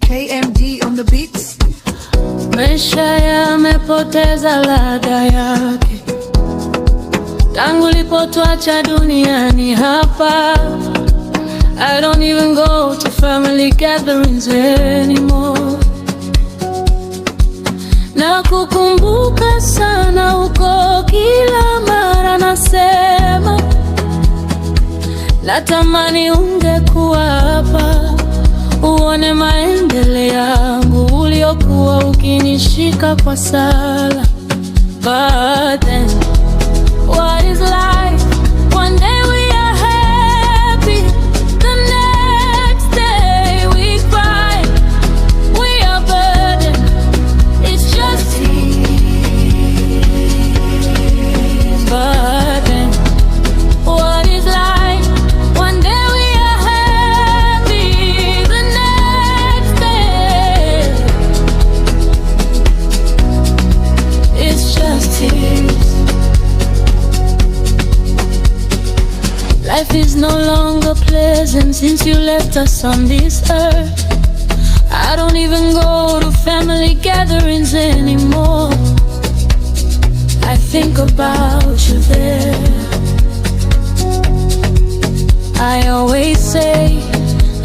KMD on the beats. Maisha yamepoteza ladha yake tangu lipotuacha duniani hapa. I don't even go to family gatherings anymore. Na kukumbuka sana huko, kila mara nasema natamani ungekuwa hapa, uone maendeleo yangu uliokuwa ukinishika kwa sala. But then, what is life? One day we are happy, the next day we cry, we are burdened, it's just tears. But then, what is life? One day we are happy, the next day it's just tears. Life is no longer pleasant since you left us on this earth. I don't even go to family gatherings anymore. I think about you there. I always say,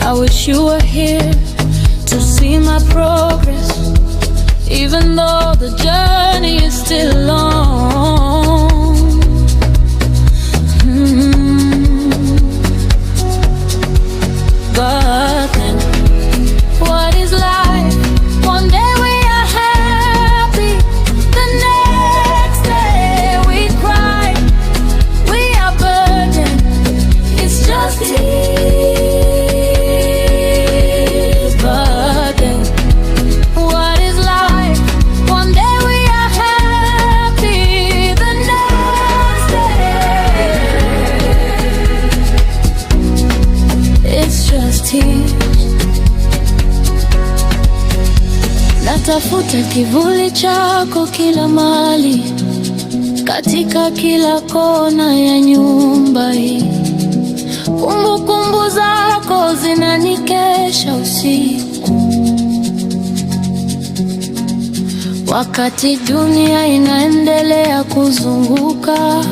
I wish you were here to see my progress, even though the journey is still long. But then, what is life? One day we are happy, the next day we cry, we are burdened, it's just tears. But then, what is life? One day we are happy, the next day it's just tears. Natafuta kivuli chako kila mahali, katika kila kona ya nyumba hii. Kumbukumbu zako zinanikesha usiku, wakati dunia inaendelea kuzunguka,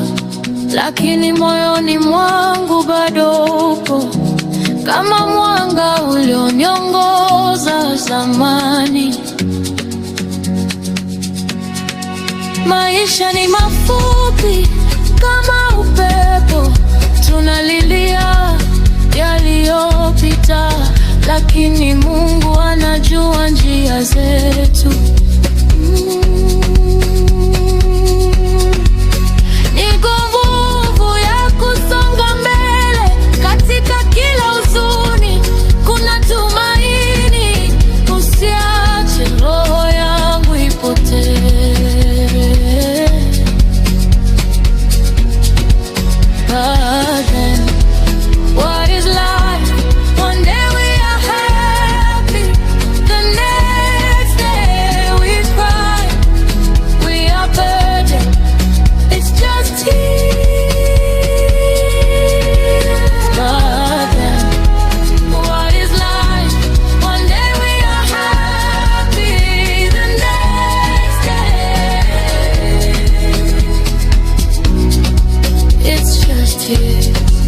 lakini moyoni mwangu bado upo, kama mwanga ulioniongoza zamani. Maisha ni mafupi kama upepo, tunalilia yaliyopita, lakini Mungu anajua njia zetu. Ni nguvu ya kusonga mbele, katika kila huzuni kuna tumaini. Usiache roho yangu ipotee. But then, what is life? One day we are happy, the next day we cry, we are burdened, it's just tears. But then, what is life? One day we are happy, the next day it's just tears.